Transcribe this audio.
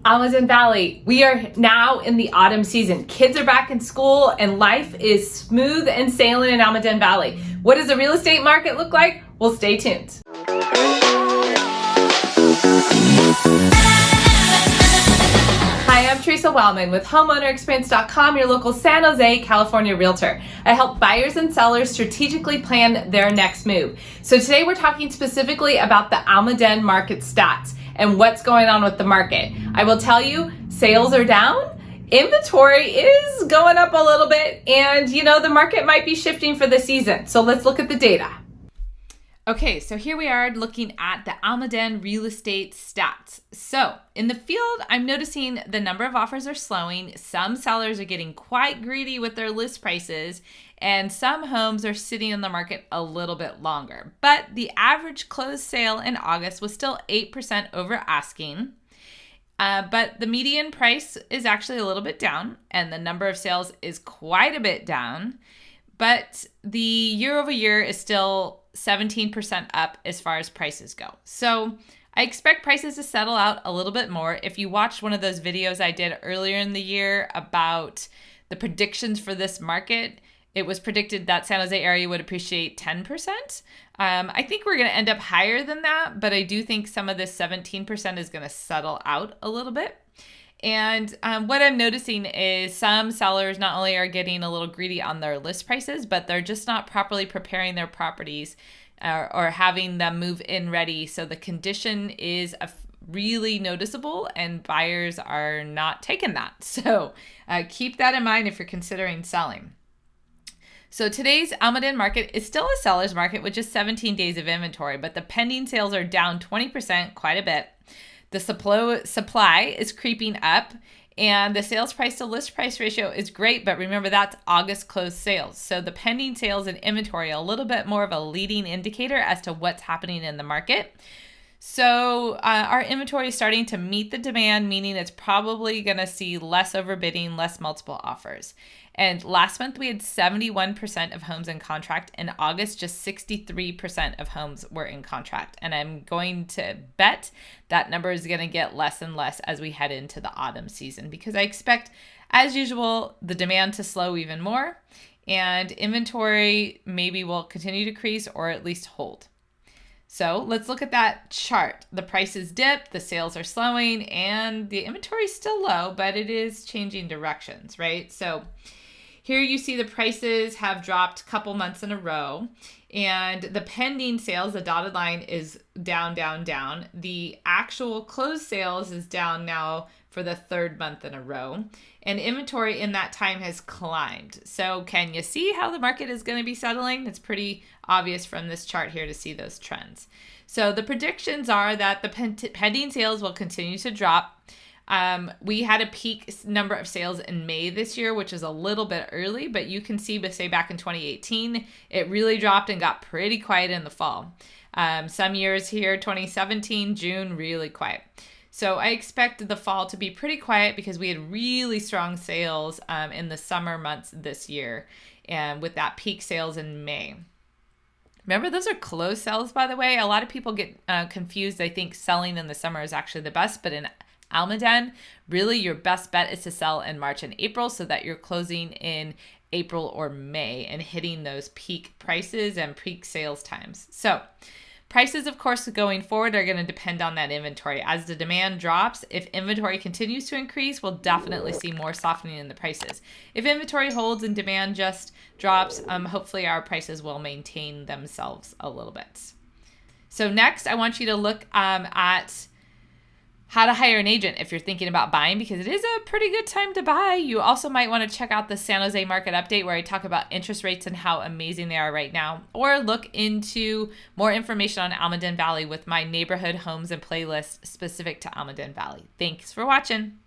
Almaden Valley, we are now in the autumn season. Kids are back in school and life is smooth and sailing in Almaden Valley. What does the real estate market look like? Well, stay tuned. Hi, I'm Teresa Wellman with HomeownerExperience.com, your local San Jose, California realtor. I help buyers and sellers strategically plan their next move. So today we're talking specifically about the Almaden market stats and what's going on with the market. I will tell you, sales are down, inventory is going up a little bit, and the market might be shifting for the season. So let's look at the data. Okay, so here we are looking at the Almaden real estate stats. So in the field, I'm noticing the number of offers are slowing. Some sellers are getting quite greedy with their list prices, and some homes are sitting in the market a little bit longer. But the average closed sale in August was still 8% over asking. But the median price is actually a little bit down, and the number of sales is quite a bit down. But the year over year is still 17% up as far as prices go. So I expect prices to settle out a little bit more. If you watched one of those videos I did earlier in the year about the predictions for this market, it was predicted that San Jose area would appreciate 10%. I think we're going to end up higher than that, but I do think some of this 17% is going to settle out a little bit. And what I'm noticing is some sellers not only are getting a little greedy on their list prices, but they're just not properly preparing their properties or having them move in ready. So the condition is really noticeable and buyers are not taking that. So keep that in mind if you're considering selling. So today's Almaden market is still a seller's market with just 17 days of inventory, but the pending sales are down 20%, quite a bit. The supply is creeping up, and the sales price to list price ratio is great, but remember that's August closed sales. So the pending sales and inventory are a little bit more of a leading indicator as to what's happening in the market. So our inventory is starting to meet the demand, meaning it's probably going to see less overbidding, less multiple offers. And last month we had 71% of homes in contract. In August, just 63% of homes were in contract. And I'm going to bet that number is going to get less and less as we head into the autumn season, because I expect, as usual, the demand to slow even more and inventory maybe will continue to decrease or at least hold. So let's look at that chart. The prices dip, the sales are slowing, and the inventory is still low, but it is changing directions, right? So here you see the prices have dropped a couple months in a row, and the pending sales, the dotted line, is down, down, down. The actual closed sales is down now for the third month in a row, and inventory in that time has climbed. So can you see how the market is going to be settling? It's pretty obvious from this chart here to see those trends. So the predictions are that the pending sales will continue to drop. We had a peak number of sales in May this year, which is a little bit early, but you can see, say back in 2018, it really dropped and got pretty quiet in the fall. Some years here, 2017, June, really quiet. So I expect the fall to be pretty quiet because we had really strong sales in the summer months this year, and with that peak sales in May. Remember, those are closed sales, by the way. A lot of people get confused. They think selling in the summer is actually the best, but in Almaden, really your best bet is to sell in March and April so that you're closing in April or May and hitting those peak prices and peak sales times. So prices, of course, going forward are going to depend on that inventory. As the demand drops, if inventory continues to increase, we'll definitely see more softening in the prices. If inventory holds and demand just drops, hopefully our prices will maintain themselves a little bit. So next, I want you to look at how to hire an agent if you're thinking about buying, because it is a pretty good time to buy. You also might want to check out the San Jose market update where I talk about interest rates and how amazing they are right now, or look into more information on Almaden Valley with my neighborhood homes and playlist specific to Almaden Valley. Thanks for watching.